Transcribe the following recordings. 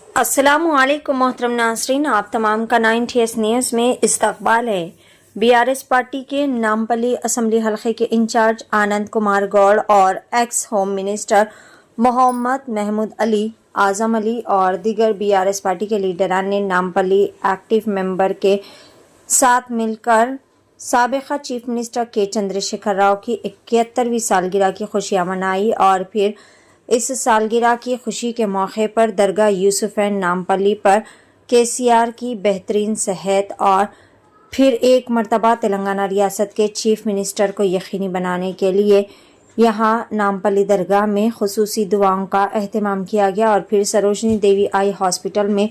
अस्सलामुअलैकुम मोहतरम नाज़रीन, आप तमाम का 9TS न्यूज़ में इस्तकबाल है। BRS पार्टी के नामपल्ली असम्बली हल्के के इंचार्ज आनंद कुमार गौड़ और ex home minister Mohammed Mahmood Ali, Azam Ali और दीगर BRS पार्टी के लीडरान ने नामपल्ली एक्टिव मेंबर के साथ मिलकर साबिक़ा चीफ मिनिस्टर के चंद्रशेखर राव की 71वीं सालगिरह की खुशियाँ मनाई और फिर इस सालगिरह की खुशी के मौके पर दरगाह यूसुफ़ैन नामपल्ली पर KCR की बेहतरीन सेहत और फिर एक मरतबा तेलंगाना रियासत के चीफ मिनिस्टर को यकीनी बनाने के लिए यहाँ नामपल्ली दरगाह में खुसूसी दुआओं का एहतमाम किया गया और फिर सरोजनी देवी आई हॉस्पिटल में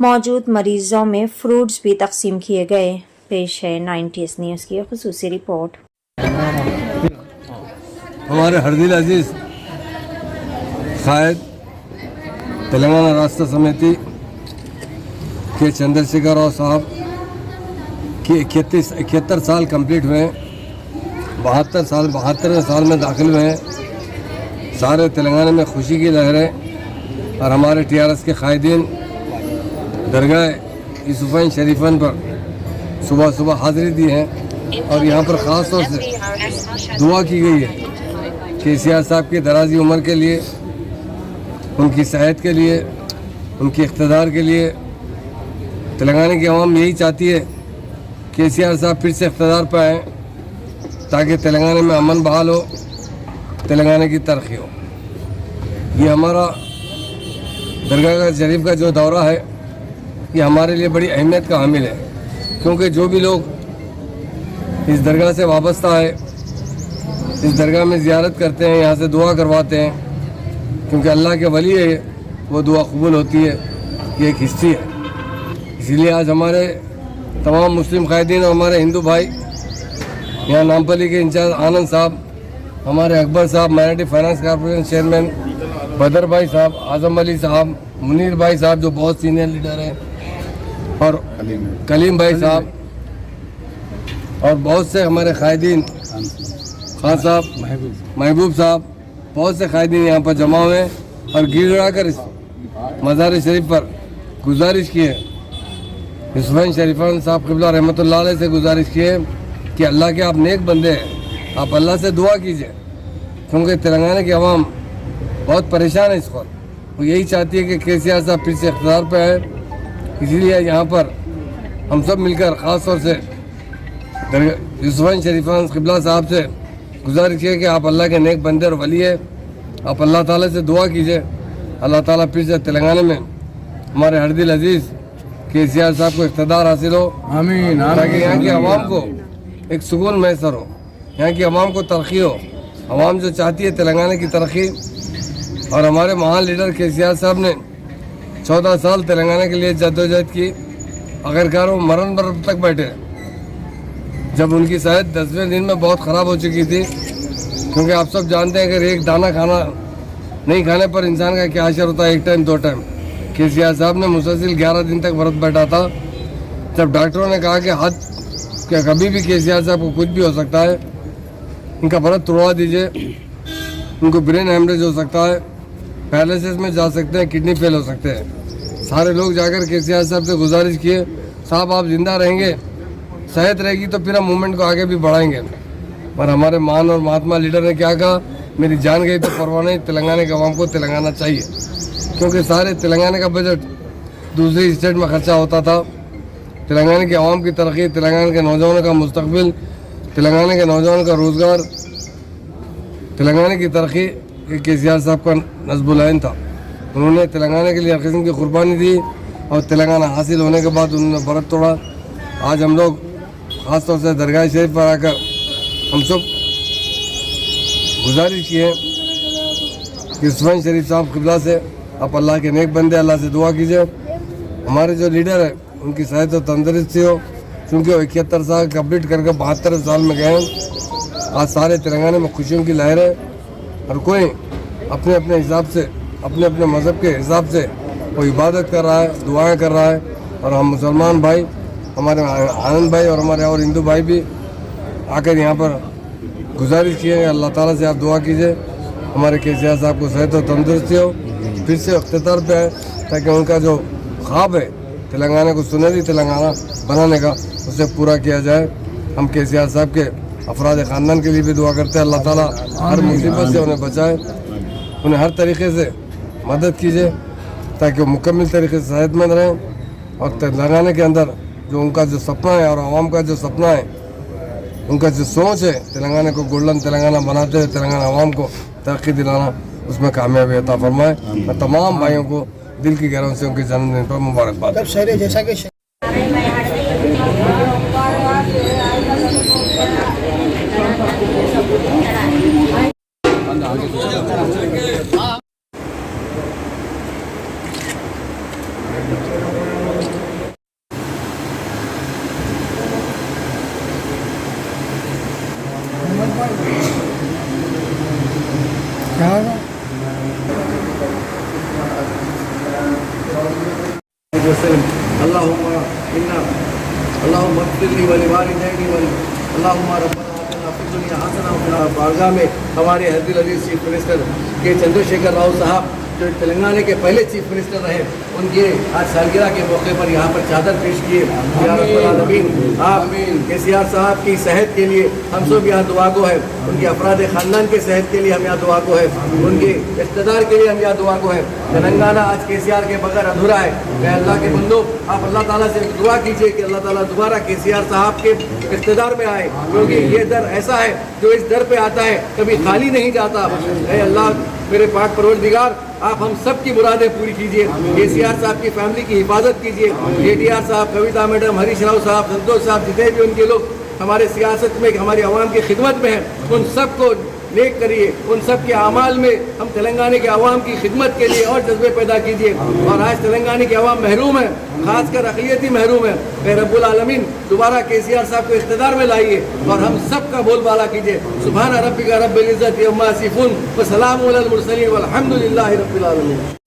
मौजूद मरीजों में फ्रूट्स भी तकसीम किए गए। पेश है 9TS न्यूज़ की खुसूसी रिपोर्ट। हमारे हरदिल अजीज कायद तेलंगाना राष्ट्र समिति के चंद्रशेखर राव साहब की 71 साल कंप्लीट हुए, 72वें साल में दाखिल हुए हैं। सारे तेलंगाना में खुशी की लहरें और हमारे TRS के कायदीन दरगाह यूसुफ़ैन शरीफन पर सुबह सुबह हाज़िरी दी है और यहाँ पर ख़ास तौर से दुआ की गई है KCR साहब की दराज़ी उम्र के लिए, उनकी सेहत के लिए, उनके इक़्तिदार के लिए। तेलंगाना की आवाम यही चाहती है KCR साहब फिर से इक़्तिदार पर आएँ ताकि तेलंगाना में अमन बहाल हो, तेलंगाना की तरक्की हो। ये हमारा दरगाह शरीफ का जो दौरा है ये हमारे लिए बड़ी अहमियत का हामिल है, क्योंकि जो भी लोग इस दरगाह से वाबस्ता है, इस दरगाह में ज़ियारत करते हैं, यहाँ से दुआ करवाते हैं, क्योंकि अल्लाह के वली है, वो दुआ कबूल होती है। ये एक हिस्ट्री है। इसीलिए आज हमारे तमाम मुस्लिम कायदीन और हमारे हिंदू भाई यहाँ नामपल्ली के इंचार्ज आनंद साहब, हमारे अकबर साहब माइनॉरिटी फाइनेंस कॉर्पोरेशन चेयरमैन, बदर भाई साहब, आज़म अली साहब, मुनीर भाई साहब जो बहुत सीनियर लीडर हैं, और कलीम भाई साहब और बहुत से हमारे कायदीन, खान साहब, महबूब साहब, बहुत से कायदीन यहाँ पर जमा हुए और गिड़गिड़ा कर इस मज़ार शरीफ पर गुजारिश की है, यूसुफ़ैन शरीफान साहब क़िबला रहमतुल्लाह अलैह से गुजारिश की है कि अल्लाह के आप नेक बंदे हैं, आप अल्लाह से दुआ कीजिए, क्योंकि तेलंगाना की आवाम बहुत परेशान है इस वक्त। वो यही चाहती है कि KCR साहब फिर से इक़्तिदार पर आए। इसीलिए यहाँ पर हम सब मिलकर ख़ास तौर से यूसुफ़ैन शरीफान क़िबला साहब से गुजारिश किया कि आप अल्लाह के नेक बंदे और वली है, आप अल्लाह ताला से दुआ कीजिए, अल्लाह ताला फिर से तेलंगाना में हमारे हरदिल अजीज़ KCR साहब को इक़्तिदार हासिल हो, आमीन, ताकि यहाँ की आवाम को एक सुकून मैसर हो, यहाँ की आवाम को तरक्की हो। आवाम जो चाहती है तेलंगाना की तरक्की, और हमारे महान लीडर KCR साहब ने 14 साल तेलंगाना के लिए जद्दोजहद की, आखिरकार वो मरण पर तक बैठे जब उनकी सेहत 10वें दिन में बहुत ख़राब हो चुकी थी, क्योंकि आप सब जानते हैं कि एक दाना खाना नहीं खाने पर इंसान का क्या असर होता है, एक टाइम 2 टाइम। KCR साहब ने मुसलसिल 11 दिन तक व्रत बैठा था। जब डॉक्टरों ने कहा कि हाथ क्या कभी भी KCR साहब को कुछ भी हो सकता है, इनका व्रत तोड़वा दीजिए, उनको ब्रेन हेमरेज हो सकता है, पैरालिसिस में जा सकते हैं, किडनी फेल हो सकते हैं। सारे लोग जाकर KCR साहब से गुजारिश किए, साहब आप जिंदा रहेंगे, सेहत रहेगी तो फिर हम मूवमेंट को आगे भी बढ़ाएंगे। पर हमारे महान और महात्मा लीडर ने क्या कहा, मेरी जान गई तो परवाह नहीं, तेलंगाना के आवाम को तेलंगाना चाहिए, क्योंकि सारे तेलंगाना का बजट दूसरी स्टेट में खर्चा होता था। तेलंगाना की आवाम की तरक्की, तेलंगाना के नौजवानों का मुस्तकबिल, तेलंगाना के नौजवानों का रोज़गार, तेलंगाना की तरक्की KCR साहब का नज़्बुल ऐन था। उन्होंने तेलंगाना के लिए हर किस्म की कुर्बानी दी और तेलंगाना हासिल होने के बाद उन्होंने व्रत तोड़ा। आज हम लोग ख़ास तौर से दरगाह शरीफ पर आकर हम सब गुजारिश की है कि यूसुफ़ैन शरीफ साहब क़िबला से आप अल्लाह के नेक बंदे, अल्लाह से दुआ कीजिए, हमारे जो लीडर है उनकी सेहत और तंदुरुस्ती हो, क्योंकि वो 71 साल कंप्लीट करके 72 साल में गए। आज सारे तेलंगाना में खुशियों की लहर है और कोई अपने अपने हिसाब से, अपने अपने मज़हब के हिसाब से वो इबादत कर रहा है, दुआएं कर रहा है। और हम मुसलमान भाई, हमारे आनंद भाई और हमारे और हिंदू भाई भी आकर यहाँ पर गुजारिश किए हैं, अल्लाह ताला से आप दुआ कीजिए हमारे KCR साहब को सेहत और तंदुरुस्ती हो, फिर से इख्तितार पे आए ताकि उनका जो ख्वाब है तेलंगाना को सुनहरी तेलंगाना बनाने का उसे पूरा किया जाए। हम KCR साहब के अफराद ख़ानदान के लिए भी दुआ करते हैं, अल्लाह ताला हर मुसीबत से उन्हें बचाए, उन्हें हर तरीके से मदद कीजिए ताकि वो मुकम्मल तरीके से सेहतमंद रहें और तेलंगाना के अंदर जो उनका जो सपना है और आवाम का जो सपना है, उनका जो सोच है तेलंगाना को गोल्डन तेलंगाना बनाते हुए तेलंगाना आवाम को तरक्की दिलाना, उसमें कामयाबी अता फरमाए। मैं तमाम भाइयों को दिल की गहराइयों से उनके जन्मदिन पर मुबारकबाद। जैसा कि अल्लाहुम्मा इन्ना अल्लाहुम्मा इग़फिरली व लिवालिदैनी व अल्लाहुम्मा रब्बना आतिना फिद दुनिया हसना व फिल बारगाह में हमारे हज़रत अज़ीज़ चीफ मिनिस्टर के चंद्रशेखर राव साहब जो तेलंगाना के पहले चीफ मिनिस्टर रहे, उनके आज सालगिरह के मौके पर यहाँ पर चादर पेश किए। या रब्बुल आलमीन आप KCR साहब की सेहत के लिए हम सब यहाँ दुआ को है, उनके अफराद ख़ानदान के सेहत के लिए हम यहाँ दुआ को है, उनके इक़्तिदार के लिए हम यहाँ दुआ को है। तेलंगाना आज KCR के बगैर अधूरा है। मैं अल्लाह के बंदो आप अल्लाह ताला से दुआ कीजिए कि अल्लाह ताला दोबारा KCR साहब के इक़्तिदार में आए, क्योंकि ये दर ऐसा है जो इस दर पे आता है कभी खाली नहीं जाता। अल्लाह मेरे पाक परवरदिगार आप हम सब की मुरादें पूरी कीजिए। KCR साहब की फैमिली की हिफाजत कीजिए। KTR साहब, कविता मैडम, हरीश राव साहब, संतोष साहब, जितने भी उनके लोग हमारे सियासत में हमारी आवाम की खिदमत में हैं, उन सब को नेक करिए, उन सब के अमाल में हम तेलंगाना के आवाम की खिदमत के लिए और जज्बे पैदा कीजिए। और आज तेलंगाना की आवाम महरूम है, खासकर अक़लियती महरूम है। ऐ रब्बुल आलमीन दोबारा KCR साहब को इक़्तिदार में लाइए और हम सब का बोलबाला कीजिए। सुभान रब्बिका रब्बिल इज़्ज़ति अम्मा यसिफ़ून व सलामुन अलल मुरसलीन वल्हम्दुलिल्लाहि रब्बिल आलमीन।